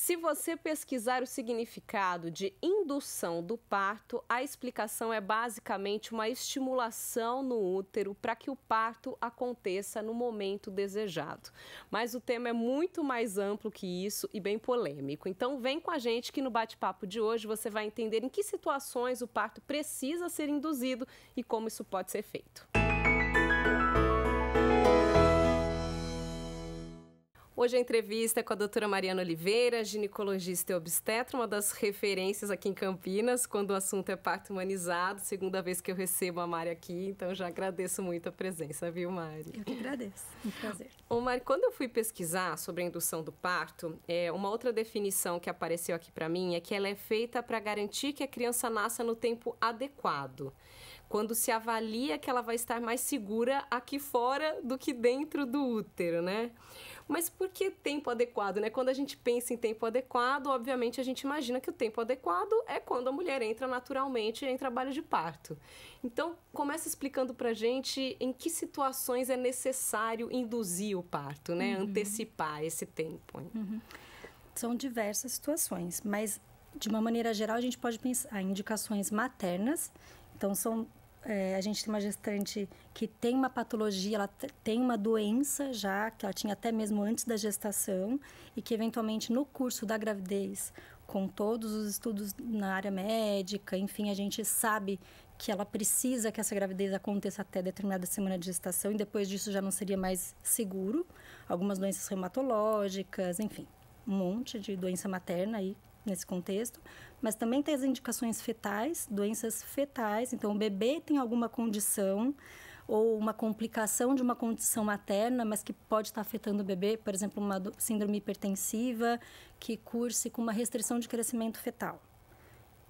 Se você pesquisar o significado de indução do parto, a explicação é basicamente uma estimulação no útero para que o parto aconteça no momento desejado. Mas o tema é muito mais amplo que isso e bem polêmico. Então vem com a gente que no bate-papo de hoje você vai entender em que situações o parto precisa ser induzido e como isso pode ser feito. Hoje a entrevista é com a doutora Mariana Oliveira, ginecologista e obstetra, uma das referências aqui em Campinas, quando o assunto é parto humanizado. Segunda vez que eu recebo a Mari aqui, então já agradeço muito a presença, viu, Mari? Eu que agradeço, um prazer. Ô, Mari, quando eu fui pesquisar sobre a indução do parto, uma outra definição que apareceu aqui para mim é que ela é feita para garantir que a criança nasça no tempo adequado, quando se avalia que ela vai estar mais segura aqui fora do que dentro do útero, né? Mas por que tempo adequado, né? Quando a gente pensa em tempo adequado, obviamente a gente imagina que o tempo adequado é quando a mulher entra naturalmente em trabalho de parto. Então, começa explicando pra gente em que situações é necessário induzir o parto, né? Antecipar esse tempo. São diversas situações, mas de uma maneira geral a gente pode pensar em indicações maternas. Então, a gente tem uma gestante que tem uma patologia, ela tem uma doença já, que ela tinha até mesmo antes da gestação, e que eventualmente no curso da gravidez, com todos os estudos na área médica, enfim, a gente sabe que ela precisa que essa gravidez aconteça até determinada semana de gestação, e depois disso já não seria mais seguro. Algumas doenças reumatológicas, enfim, um monte de doença materna aí nesse contexto, mas também tem as indicações fetais, doenças fetais. Então, o bebê tem alguma condição ou uma complicação de uma condição materna, mas que pode estar afetando o bebê, por exemplo, uma síndrome hipertensiva que curse com uma restrição de crescimento fetal.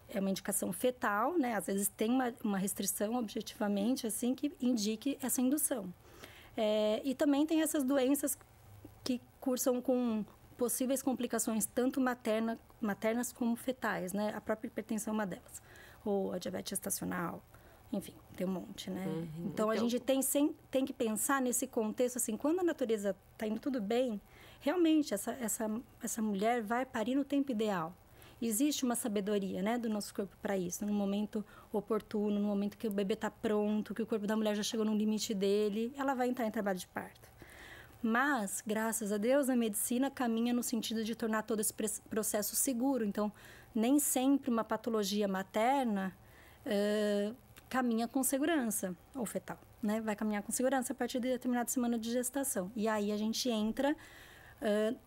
É uma indicação fetal, né? Às vezes tem uma restrição objetivamente, assim, que indique essa indução. E também tem essas doenças que cursam com possíveis complicações, tanto maternas como fetais, né? A própria hipertensão é uma delas. Ou a diabetes gestacional, enfim, tem um monte, né? Então, a gente tem que pensar nesse contexto, assim, quando a natureza está indo tudo bem, realmente, essa mulher vai parir no tempo ideal. Existe uma sabedoria, né, do nosso corpo para isso, no momento oportuno, no momento que o bebê está pronto, que o corpo da mulher já chegou no limite dele, ela vai entrar em trabalho de parto. Mas, graças a Deus, a medicina caminha no sentido de tornar todo esse processo seguro. Então, nem sempre uma patologia materna caminha com segurança, ou fetal, né? Vai caminhar com segurança a partir de determinada semana de gestação. E aí a gente entra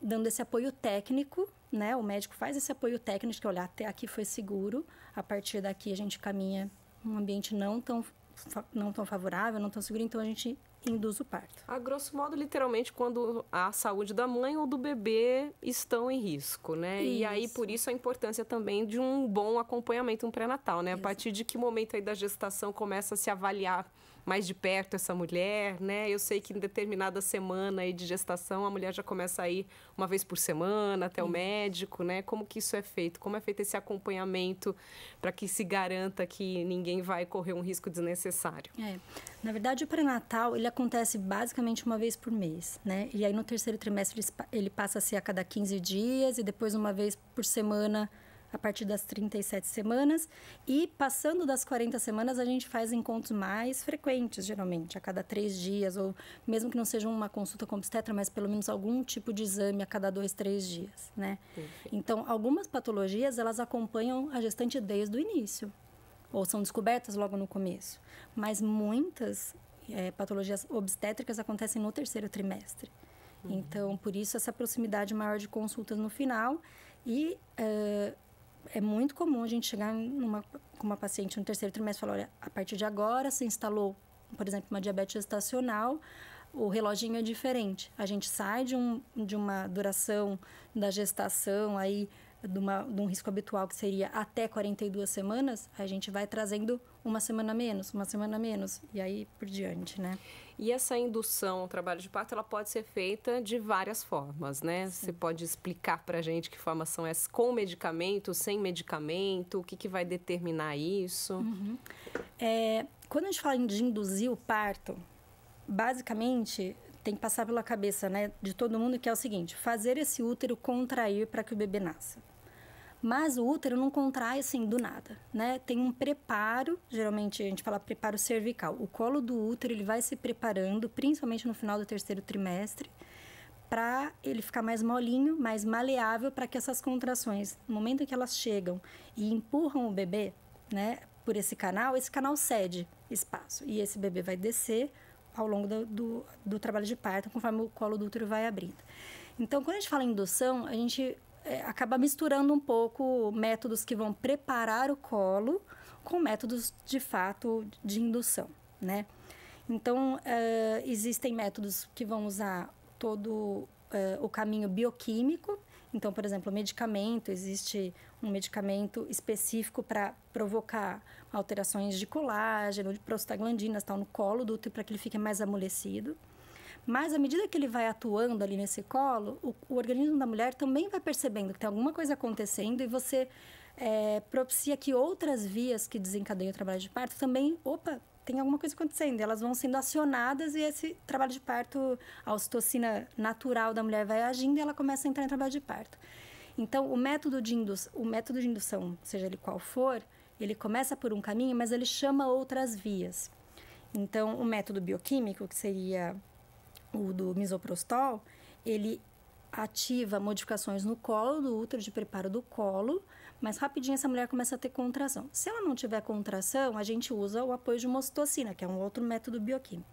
dando esse apoio técnico, né? O médico faz esse apoio técnico, que olha, até aqui foi seguro, a partir daqui a gente caminha num ambiente não tão favorável, não tão seguro, então a gente induz o parto. A grosso modo, literalmente, quando a saúde da mãe ou do bebê estão em risco, né? Isso. E aí, por isso, a importância também de um bom acompanhamento, um pré-natal, né? Isso. A partir de que momento aí da gestação começa a se avaliar mais de perto essa mulher, né? Eu sei que em determinada semana aí de gestação, a mulher já começa a ir uma vez por semana até o médico, né? Como que isso é feito? Como é feito esse acompanhamento para que se garanta que ninguém vai correr um risco desnecessário? Na verdade, o pré-natal, ele acontece basicamente uma vez por mês, né? E aí, no terceiro trimestre, ele passa a ser a cada 15 dias e depois uma vez por semana a partir das 37 semanas. E passando das 40 semanas, a gente faz encontros mais frequentes, geralmente, a cada 3 dias, ou mesmo que não seja uma consulta com obstetra, mas pelo menos algum tipo de exame a cada 2, 3 dias, né? Perfeito. Então, algumas patologias, elas acompanham a gestante desde o início, ou são descobertas logo no começo. Mas muitas patologias obstétricas acontecem no terceiro trimestre. Então, por isso, essa proximidade maior de consultas no final. E é muito comum a gente chegar com uma paciente no terceiro trimestre e falar, olha, a partir de agora você instalou, por exemplo, uma diabetes gestacional, o reloginho é diferente. A gente sai de uma duração da gestação aí, de um risco habitual que seria até 42 semanas, a gente vai trazendo uma semana menos, e aí por diante, né? E essa indução ao trabalho de parto, ela pode ser feita de várias formas, né? Sim. Você pode explicar pra gente que formas são essas, com medicamento, sem medicamento, o que vai determinar isso? Quando a gente fala de induzir o parto, basicamente tem que passar pela cabeça, né, de todo mundo, que é o seguinte: fazer esse útero contrair para que o bebê nasça. Mas o útero não contrai assim do nada, né? Tem um preparo, geralmente a gente fala preparo cervical. O colo do útero ele vai se preparando, principalmente no final do terceiro trimestre, para ele ficar mais molinho, mais maleável, para que essas contrações, no momento em que elas chegam e empurram o bebê, né, por esse canal cede espaço. E esse bebê vai descer ao longo do trabalho de parto, conforme o colo do útero vai abrindo. Então, quando a gente fala em indução, a gente acaba misturando um pouco métodos que vão preparar o colo com métodos, de fato, de indução, né? Então, existem métodos que vão usar todo o caminho bioquímico. Então, por exemplo, medicamento, existe um medicamento específico para provocar alterações de colágeno, de prostaglandinas, tal, no colo do útero, para que ele fique mais amolecido. Mas, à medida que ele vai atuando ali nesse colo, o organismo da mulher também vai percebendo que tem alguma coisa acontecendo e você propicia que outras vias que desencadeiam o trabalho de parto também, tem alguma coisa acontecendo. Elas vão sendo acionadas e esse trabalho de parto, a ocitocina natural da mulher vai agindo e ela começa a entrar em trabalho de parto. Então, o método de indução, seja ele qual for, ele começa por um caminho, mas ele chama outras vias. Então, o método bioquímico, que seria o do misoprostol, ele ativa modificações no colo do útero, de preparo do colo, mas rapidinho essa mulher começa a ter contração. Se ela não tiver contração, a gente usa o apoio de uma ocitocina, que é um outro método bioquímico.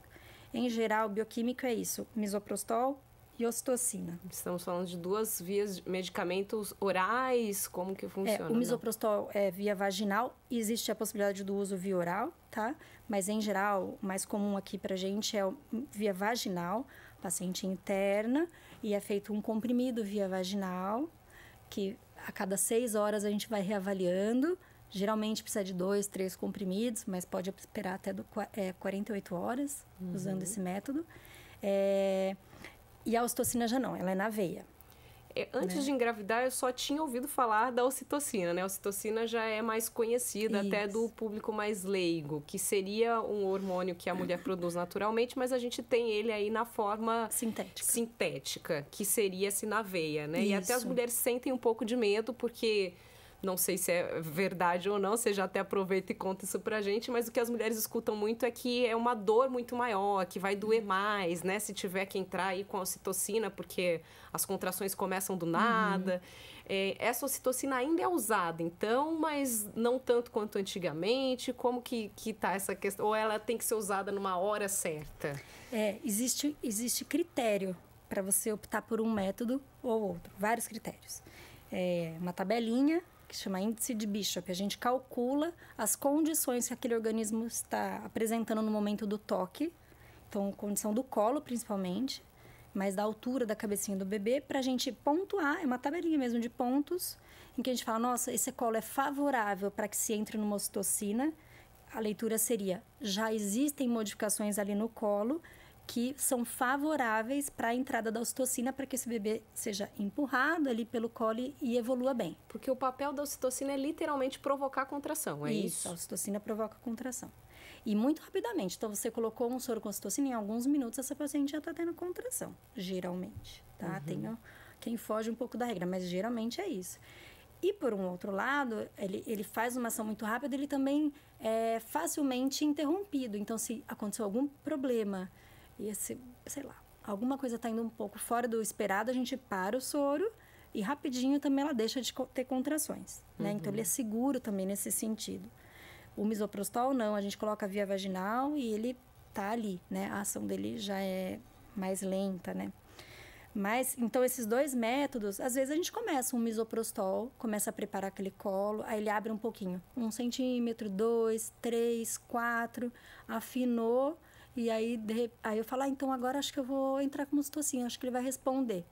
Em geral, bioquímico é isso, misoprostol e ocitocina. Estamos falando de duas vias, medicamentos orais, como que funciona? O misoprostol é via vaginal, existe a possibilidade do uso via oral, tá? Mas, em geral, o mais comum aqui pra gente é via vaginal, paciente interna, e é feito um comprimido via vaginal, que a cada 6 horas a gente vai reavaliando. Geralmente precisa de 2, 3 comprimidos, mas pode esperar até 48 horas usando esse método. E a ocitocina já não, ela é na veia. Antes de engravidar, eu só tinha ouvido falar da ocitocina, né? A ocitocina já é mais conhecida até do público mais leigo, que seria um hormônio que a mulher produz naturalmente, mas a gente tem ele aí na forma sintética, que seria assim na veia, né? Isso. E até as mulheres sentem um pouco de medo, porque não sei se é verdade ou não, você já até aproveita e conta isso pra gente, mas o que as mulheres escutam muito é que é uma dor muito maior, que vai doer mais, né? Se tiver que entrar aí com a ocitocina, porque as contrações começam do nada. Essa ocitocina ainda é usada, então, mas não tanto quanto antigamente. Como que tá essa questão? Ou ela tem que ser usada numa hora certa? Existe critério para você optar por um método ou outro, vários critérios. Uma tabelinha que chama índice de Bishop. A gente calcula as condições que aquele organismo está apresentando no momento do toque. Então, condição do colo, principalmente, mas da altura da cabecinha do bebê, para a gente pontuar. É uma tabelinha mesmo de pontos, em que a gente fala, nossa, esse colo é favorável para que se entre numa ocitocina. A leitura seria, já existem modificações ali no colo que são favoráveis para a entrada da ocitocina, para que esse bebê seja empurrado ali pelo colo e evolua bem. Porque o papel da ocitocina é literalmente provocar a contração, é isso? A ocitocina provoca a contração. E muito rapidamente. Então, você colocou um soro com ocitocina, em alguns minutos essa paciente já está tendo contração, geralmente, tá? Tem quem foge um pouco da regra, mas geralmente é isso. E, por um outro lado, ele faz uma ação muito rápida, ele também é facilmente interrompido. Então, se aconteceu algum problema, alguma coisa está indo um pouco fora do esperado, a gente para o soro e rapidinho também ela deixa de ter contrações, né? Então, ele é seguro também nesse sentido. O misoprostol, não, a gente coloca via vaginal e ele tá ali, né? A ação dele já é mais lenta, né? Mas, então, esses dois métodos, às vezes a gente começa um misoprostol, começa a preparar aquele colo, aí ele abre um pouquinho, 1 centímetro, 2, 3, 4, afinou. E aí eu falo, então agora acho que eu vou entrar com ocitocina, acho que ele vai responder.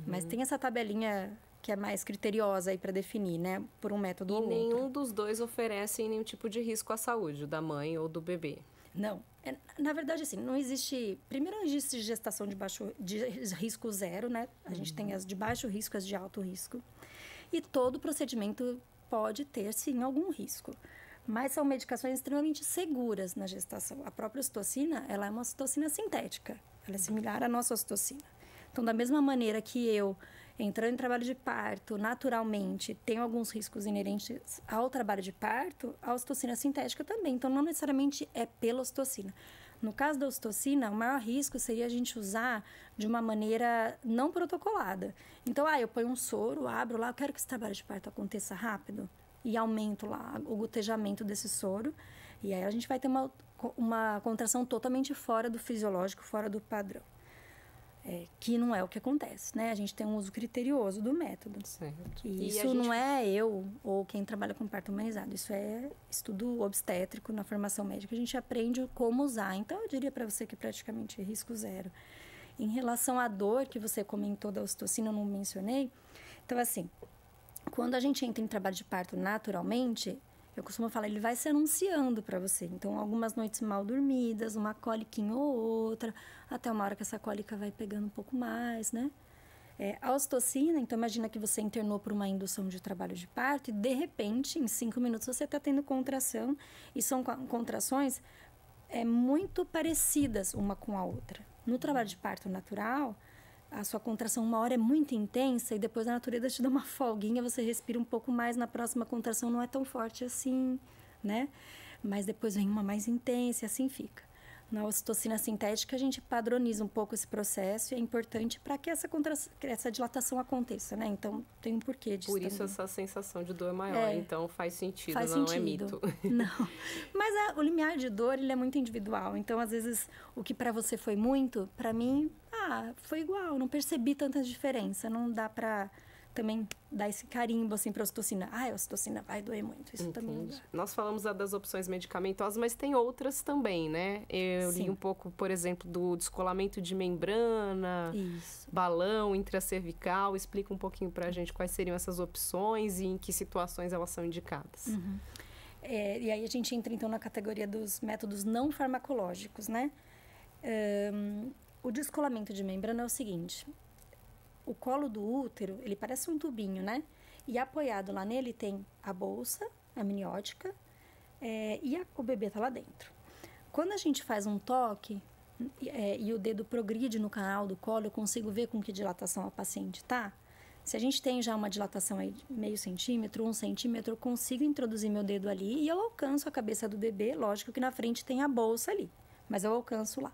Mas tem essa tabelinha que é mais criteriosa aí para definir, né? Por um método ou outro. E nenhum dos dois oferece nenhum tipo de risco à saúde, da mãe ou do bebê? Não. Na verdade, assim, não existe... Primeiro, não existe gestação de risco zero, né? A gente tem as de baixo risco, as de alto risco. E todo procedimento pode ter, sim, algum risco. Mas são medicações extremamente seguras na gestação. A própria ocitocina, ela é uma ocitocina sintética. ela é similar à nossa ocitocina. Então, da mesma maneira que eu, entrando em trabalho de parto, naturalmente, tenho alguns riscos inerentes ao trabalho de parto, a ocitocina sintética também. Então, não necessariamente é pela ocitocina. No caso da ocitocina, o maior risco seria a gente usar de uma maneira não protocolada. Então, eu ponho um soro, abro lá, eu quero que esse trabalho de parto aconteça rápido e aumento lá o gotejamento desse soro. E aí a gente vai ter uma contração totalmente fora do fisiológico, fora do padrão. Que não é o que acontece, né? A gente tem um uso criterioso do método. Certo. Que isso não é eu ou quem trabalha com parto humanizado. Isso é estudo obstétrico na formação médica. A gente aprende como usar. Então, eu diria para você que praticamente é risco zero. Em relação à dor que você comentou da ocitocina, eu não mencionei. Então, assim, quando a gente entra em trabalho de parto naturalmente, eu costumo falar, ele vai se anunciando para você. Então, algumas noites mal dormidas, uma coliquinha ou outra, até uma hora que essa cólica vai pegando um pouco mais, né? A ocitocina, então imagina que você internou por uma indução de trabalho de parto e, de repente, em 5 minutos, você está tendo contração. E são contrações muito parecidas uma com a outra. No trabalho de parto natural, a sua contração uma hora é muito intensa e depois a natureza te dá uma folguinha, você respira um pouco mais, na próxima contração não é tão forte assim, né? Mas depois vem uma mais intensa e assim fica. Na ocitocina sintética, a gente padroniza um pouco esse processo e é importante para que essa dilatação aconteça, né? Então, tem um porquê disso. Por isso também. Essa sensação de dor é maior, então faz sentido, faz não sentido. É mito. Não, mas o limiar de dor, ele é muito individual. Então, às vezes, o que para você foi muito, para mim, foi igual, não percebi tanta diferença. Não dá para também dar esse carimbo assim para a ocitocina. A ocitocina vai doer muito. Isso também não dá. Nós falamos das opções medicamentosas, mas tem outras também, né? Eu li um pouco, por exemplo, do descolamento de membrana, balão intracervical. Explica um pouquinho para a gente quais seriam essas opções e em que situações elas são indicadas. Uhum. E aí a gente entra, então, na categoria dos métodos não farmacológicos, né? O descolamento de membrana é o seguinte... O colo do útero, ele parece um tubinho, né? E apoiado lá nele tem a bolsa amniótica e o bebê tá lá dentro. Quando a gente faz um toque e o dedo progride no canal do colo, eu consigo ver com que dilatação a paciente tá. Se a gente tem já uma dilatação aí de meio centímetro, 1 centímetro, eu consigo introduzir meu dedo ali e eu alcanço a cabeça do bebê. Lógico que na frente tem a bolsa ali, mas eu alcanço lá.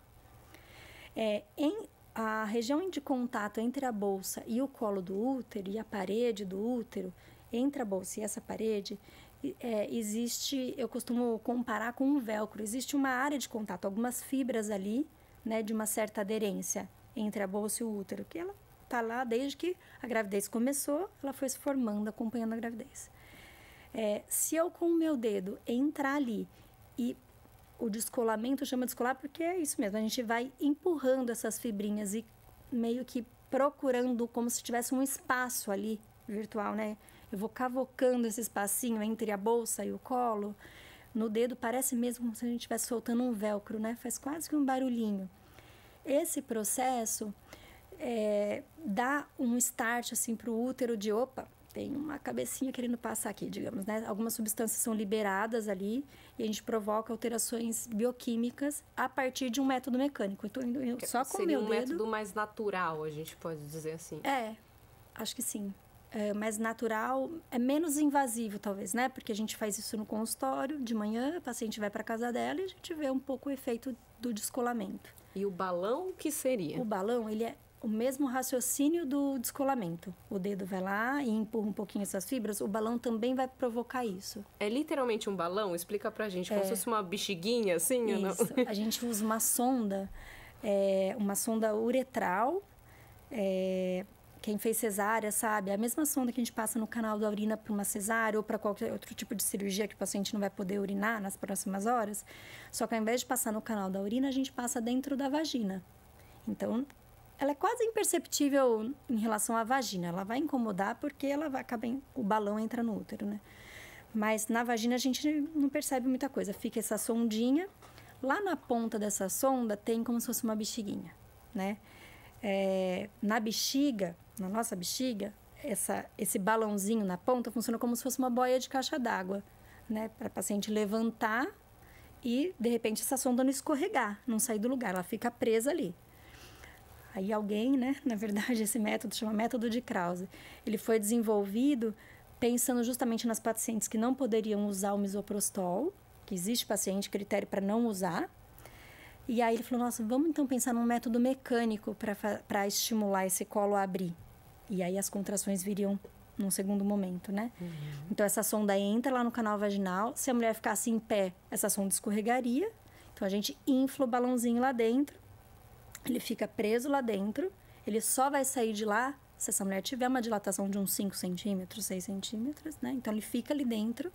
A região de contato entre a bolsa e o colo do útero e a parede do útero, entre a bolsa e essa parede, existe, eu costumo comparar com um velcro, existe uma área de contato, algumas fibras ali, né, de uma certa aderência entre a bolsa e o útero, que ela está lá desde que a gravidez começou, ela foi se formando, acompanhando a gravidez. Se eu com o meu dedo entrar ali e o descolamento chama descolar porque é isso mesmo, a gente vai empurrando essas fibrinhas e meio que procurando como se tivesse um espaço ali virtual, né? Eu vou cavocando esse espacinho entre a bolsa e o colo. No dedo parece mesmo como se a gente estivesse soltando um velcro, né? Faz quase que um barulhinho. Esse processo dá um start assim para o útero de opa, tem uma cabecinha querendo passar aqui, digamos, né? Algumas substâncias são liberadas ali e a gente provoca alterações bioquímicas a partir de um método mecânico. Então, só com o meu dedo... Seria um método mais natural, a gente pode dizer assim. Acho que sim. Mais natural, é menos invasivo, talvez, né? Porque a gente faz isso no consultório, de manhã, a paciente vai para casa dela e a gente vê um pouco o efeito do descolamento. E o balão, o que seria? O balão, ele é o mesmo raciocínio do descolamento. O dedo vai lá e empurra um pouquinho essas fibras, o balão também vai provocar isso. É literalmente um balão? Explica pra gente, como se fosse uma bexiguinha, assim? Isso. Ou não? A gente usa uma sonda uretral. Quem fez cesárea sabe, é a mesma sonda que a gente passa no canal da urina para uma cesárea ou para qualquer outro tipo de cirurgia que o paciente não vai poder urinar nas próximas horas. Só que ao invés de passar no canal da urina, a gente passa dentro da vagina. Então, ela é quase imperceptível em relação à vagina. Ela vai incomodar porque o balão entra no útero, né? Mas na vagina a gente não percebe muita coisa. Fica essa sondinha. Lá na ponta dessa sonda tem como se fosse uma bexiguinha, né? Na nossa bexiga, esse balãozinho na ponta funciona como se fosse uma boia de caixa d'água, né? Para a paciente levantar e, de repente, essa sonda não escorregar, não sair do lugar. Ela fica presa ali. Aí alguém, né, na verdade, esse método chama método de Krause. Ele foi desenvolvido pensando justamente nas pacientes que não poderiam usar o misoprostol, que existe paciente critério para não usar. E aí ele falou, nossa, vamos então pensar num método mecânico para estimular esse colo a abrir. E aí as contrações viriam num segundo momento, né? Então essa sonda entra lá no canal vaginal, se a mulher ficasse em pé, essa sonda escorregaria. Então a gente infla o balãozinho lá dentro, ele fica preso lá dentro, ele só vai sair de lá se essa mulher tiver uma dilatação de uns 5 centímetros, 6 centímetros, né? Então ele fica ali dentro,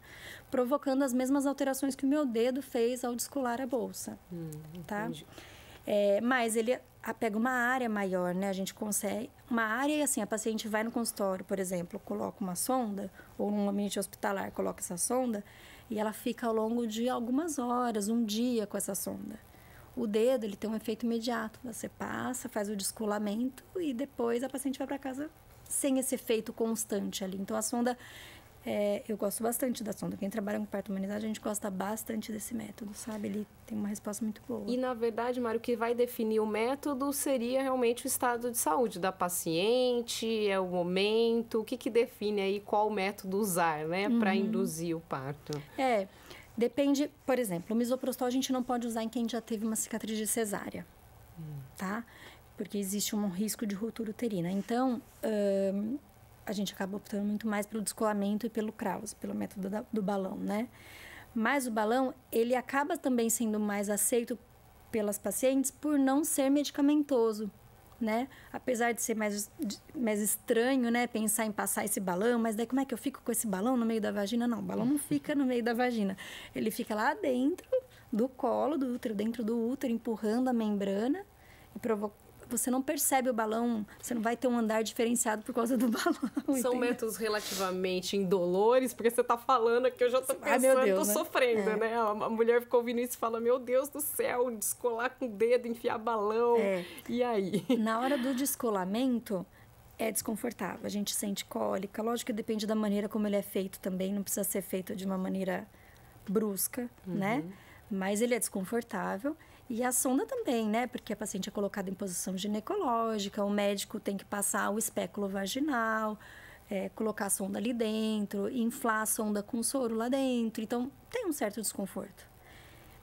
provocando as mesmas alterações que o meu dedo fez ao descolar a bolsa, tá? Mas ele pega uma área maior, né? A gente consegue... Uma área, e assim, a paciente vai no consultório, por exemplo, coloca uma sonda, ou num ambiente hospitalar coloca essa sonda, e ela fica ao longo de algumas horas, um dia com essa sonda. O dedo, ele tem um efeito imediato. Você passa, faz o descolamento e depois a paciente vai para casa sem esse efeito constante ali. Então, a sonda... eu gosto bastante da sonda. Quem trabalha com parto humanizado, a gente gosta bastante desse método, sabe? Ele tem uma resposta muito boa. E, na verdade, Mário, o que vai definir o método seria realmente o estado de saúde da paciente, é o momento, o que define aí qual método usar, né, para induzir o parto? Depende, por exemplo, o misoprostol a gente não pode usar em quem já teve uma cicatriz de cesárea, tá? Porque existe um risco de ruptura uterina. Então, a gente acaba optando muito mais pelo descolamento e pelo Krause, pelo método do balão, né? Mas o balão, ele acaba também sendo mais aceito pelas pacientes por não ser medicamentoso, né? Apesar de ser mais estranho, né? Pensar em passar esse balão, mas daí como é que eu fico com esse balão no meio da vagina? Não, o balão não fica no meio da vagina. Ele fica lá dentro do colo do útero, dentro do útero, empurrando a membrana e você não percebe o balão, você não vai ter um andar diferenciado por causa do balão. São entendeu? métodos relativamente indolores, porque você tá falando aqui, eu já tô pensando, meu Deus, tô sofrendo, né? A mulher ficou ouvindo isso e fala, meu Deus do céu, descolar com o dedo, enfiar balão, e aí? Na hora do descolamento, é desconfortável, a gente sente cólica, lógico que depende da maneira como ele é feito também, não precisa ser feito de uma maneira brusca, né? Mas ele é desconfortável. E a sonda também, né? Porque a paciente é colocada em posição ginecológica, o médico tem que passar o espéculo vaginal, colocar a sonda ali dentro, inflar a sonda com soro lá dentro. Então, tem um certo desconforto.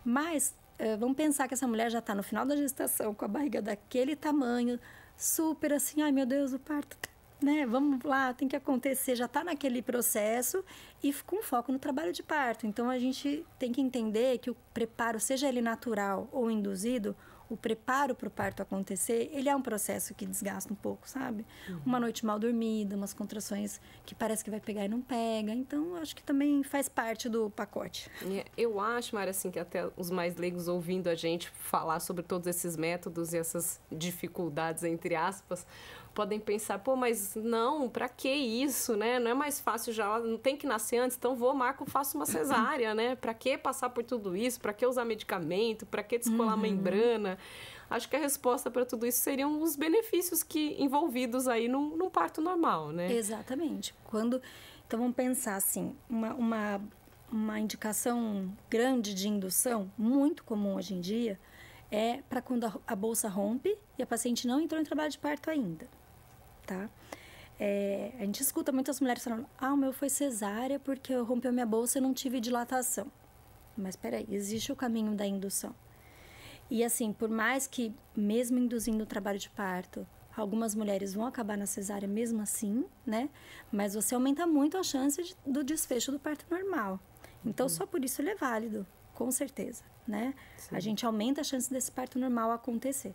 Mas, vamos pensar que essa mulher já está no final da gestação, com a barriga daquele tamanho, super assim, ai meu Deus, o parto, né? Vamos lá, tem que acontecer, já está naquele processo e com foco no trabalho de parto. Então, a gente tem que entender que o preparo, seja ele natural ou induzido, o preparo para o parto acontecer, ele é um processo que desgasta um pouco, sabe? Uma noite mal dormida, umas contrações que parece que vai pegar e não pega. Então, acho que também faz parte do pacote. Eu acho, Mara, assim, que até os mais leigos ouvindo a gente falar sobre todos esses métodos e essas dificuldades, entre aspas, podem pensar, pô, mas não, pra que isso, né? Não é mais fácil já, não tem que nascer antes, então faço uma cesárea, né? Pra que passar por tudo isso? Pra que usar medicamento? Pra que descolar a membrana? Acho que a resposta para tudo isso seriam os benefícios envolvidos aí num parto normal, né? Exatamente. Então, vamos pensar assim, uma indicação grande de indução, muito comum hoje em dia, é para quando a bolsa rompe e a paciente não entrou em trabalho de parto ainda, tá? A gente escuta muitas mulheres falando, o meu foi cesárea porque eu rompeu minha bolsa e não tive dilatação. Mas peraí, existe o caminho da indução. E assim, por mais que, mesmo induzindo o trabalho de parto, algumas mulheres vão acabar na cesárea mesmo assim, né? Mas você aumenta muito a chance do desfecho do parto normal. Então, só por isso ele é válido, com certeza, né? Sim. A gente aumenta a chance desse parto normal acontecer.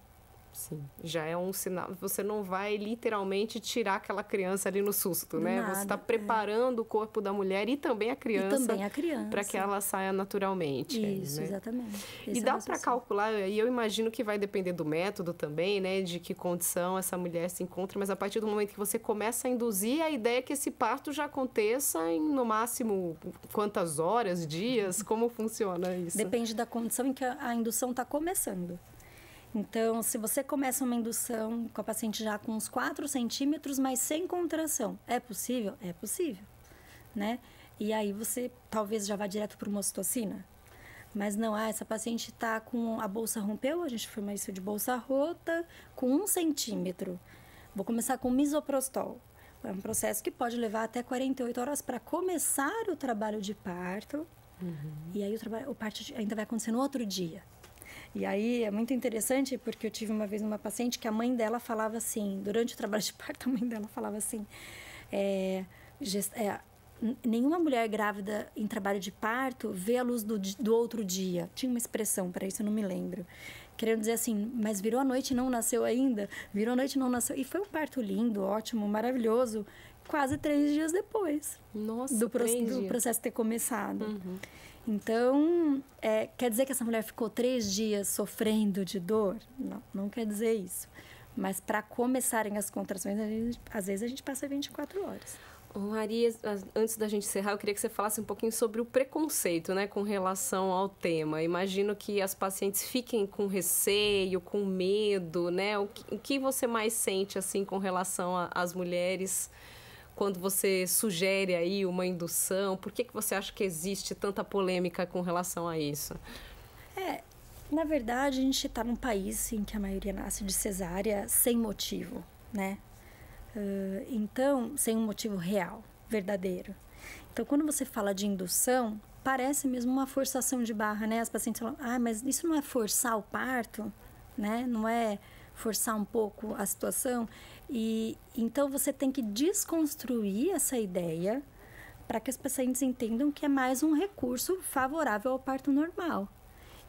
Sim, já é um sinal. Você não vai literalmente tirar aquela criança ali no susto, né? Você está preparando o corpo da mulher e também a criança. Para que ela saia naturalmente. Isso, né? Exatamente. E dá para calcular, e eu imagino que vai depender do método também, né? De que condição essa mulher se encontra, mas a partir do momento que você começa a induzir, a ideia é que esse parto já aconteça em, no máximo, quantas horas, dias? Como funciona isso? Depende da condição em que a indução está começando. Então, se você começa uma indução com a paciente já com uns 4 centímetros, mas sem contração, é possível? É possível, né? E aí você talvez já vá direto para uma ocitocina. Mas não, essa paciente está com a bolsa rompeu, a gente chama isso de bolsa rota, com 1 centímetro. Vou começar com misoprostol. É um processo que pode levar até 48 horas para começar o trabalho de parto. E aí o parto ainda vai acontecer no outro dia. E aí é muito interessante porque eu tive uma vez uma paciente que a mãe dela falava assim, durante o trabalho de parto, a mãe dela falava assim, nenhuma mulher grávida em trabalho de parto vê a luz do outro dia. Tinha uma expressão para isso, eu não me lembro. Querendo dizer assim, mas virou a noite e não nasceu ainda? Virou a noite e não nasceu. E foi um parto lindo, ótimo, maravilhoso, quase 3 dias depois. Nossa, do processo ter começado. Então, quer dizer que essa mulher ficou 3 dias sofrendo de dor? Não, não quer dizer isso. Mas para começarem as contrações, às vezes a gente passa 24 horas. Maria, antes da gente encerrar, eu queria que você falasse um pouquinho sobre o preconceito, né, com relação ao tema. Imagino que as pacientes fiquem com receio, com medo, né? O que você mais sente, assim, com relação às mulheres quando você sugere aí uma indução? Por que você acha que existe tanta polêmica com relação a isso? Na verdade, a gente está num país em que a maioria nasce de cesárea sem motivo, né? Então, sem um motivo real, verdadeiro. Então, quando você fala de indução, parece mesmo uma forçação de barra, né? As pacientes falam, mas isso não é forçar o parto, né? Não é forçar um pouco a situação. E então, você tem que desconstruir essa ideia para que as pacientes entendam que é mais um recurso favorável ao parto normal.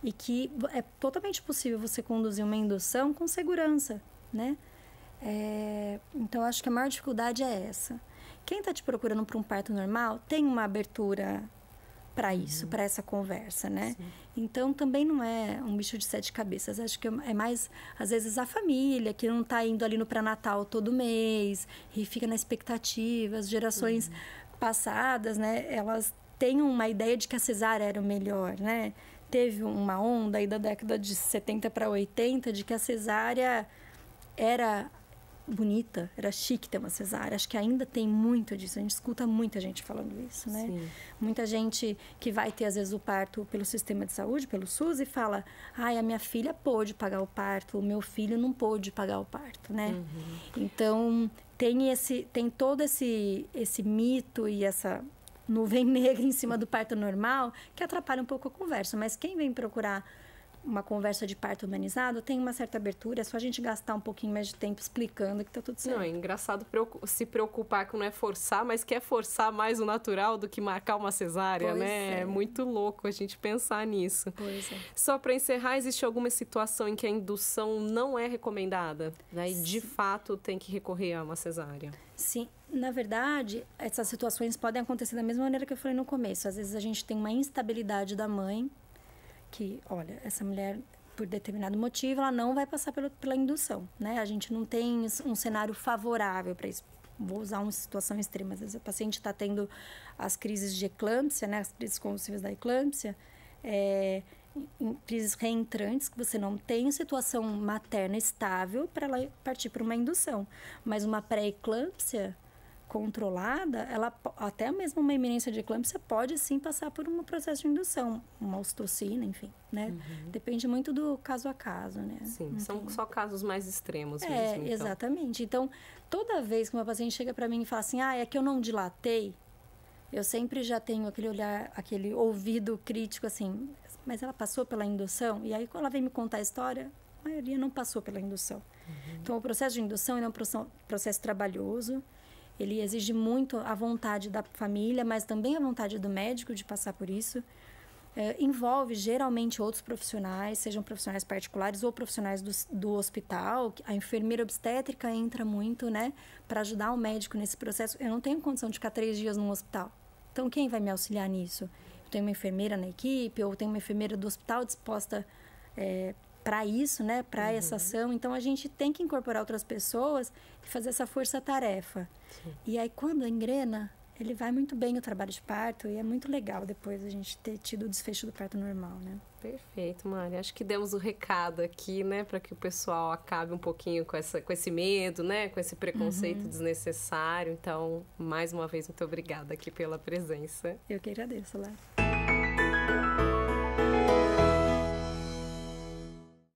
E que é totalmente possível você conduzir uma indução com segurança, né? Então, acho que a maior dificuldade é essa. Quem está te procurando para um parto normal tem uma abertura para isso, para essa conversa, né? Sim. Então, também não é um bicho de 7 cabeças. Acho que é mais, às vezes, a família que não está indo ali no pré-natal todo mês e fica na expectativa. As gerações passadas, né? Elas têm uma ideia de que a cesárea era o melhor, né? Teve uma onda aí da década de 70 para 80 de que a cesárea era bonita, era chique ter uma cesárea. Acho que ainda tem muito disso. A gente escuta muita gente falando isso, né? Sim. Muita gente que vai ter, às vezes, o parto pelo sistema de saúde, pelo SUS, e fala, a minha filha pôde pagar o parto, o meu filho não pôde pagar o parto, né? Então, tem todo esse mito e essa nuvem negra em cima do parto normal que atrapalha um pouco a conversa. Mas quem vem procurar uma conversa de parto humanizado tem uma certa abertura, é só a gente gastar um pouquinho mais de tempo explicando que tá tudo certo. Não, é engraçado se preocupar que não é forçar, mas quer forçar mais o natural do que marcar uma cesárea, né? É muito louco a gente pensar nisso. Pois é. Só para encerrar, existe alguma situação em que a indução não é recomendada? Daí, de fato, tem que recorrer a uma cesárea? Sim. Na verdade, essas situações podem acontecer da mesma maneira que eu falei no começo. Às vezes a gente tem uma instabilidade da mãe, que, olha, essa mulher, por determinado motivo, ela não vai passar pela indução, né? A gente não tem um cenário favorável para isso. Vou usar uma situação extrema. Às vezes a paciente está tendo as crises de eclâmpsia, né? As crises convulsivas da eclâmpsia, crises reentrantes, que você não tem situação materna estável para ela partir para uma indução. Mas uma pré-eclâmpsia controlada, até mesmo uma iminência de eclâmpsia pode sim passar por um processo de indução, uma ocitocina, enfim, né? Depende muito do caso a caso, né? Sim, são só casos mais extremos mesmo. Então. Exatamente. Então, toda vez que uma paciente chega para mim e fala assim, é que eu não dilatei, eu sempre já tenho aquele olhar, aquele ouvido crítico assim, mas ela passou pela indução? E aí, quando ela vem me contar a história, a maioria não passou pela indução. Então, o processo de indução é um processo trabalhoso. Ele exige muito a vontade da família, mas também a vontade do médico de passar por isso. Envolve, geralmente, outros profissionais, sejam profissionais particulares ou profissionais do hospital. A enfermeira obstétrica entra muito, né, para ajudar o médico nesse processo. Eu não tenho condição de ficar 3 dias num hospital. Então, quem vai me auxiliar nisso? Eu tenho uma enfermeira na equipe, ou tenho uma enfermeira do hospital disposta para isso, né, para essa ação. Então, a gente tem que incorporar outras pessoas e fazer essa força-tarefa. E aí, quando engrena, ele vai muito bem o trabalho de parto e é muito legal depois a gente ter tido o desfecho do parto normal, né? Perfeito, Mari. Acho que demos o recado aqui, né, para que o pessoal acabe um pouquinho com esse medo, né, com esse preconceito desnecessário. Então, mais uma vez, muito obrigada aqui pela presença. Eu que agradeço, Lara.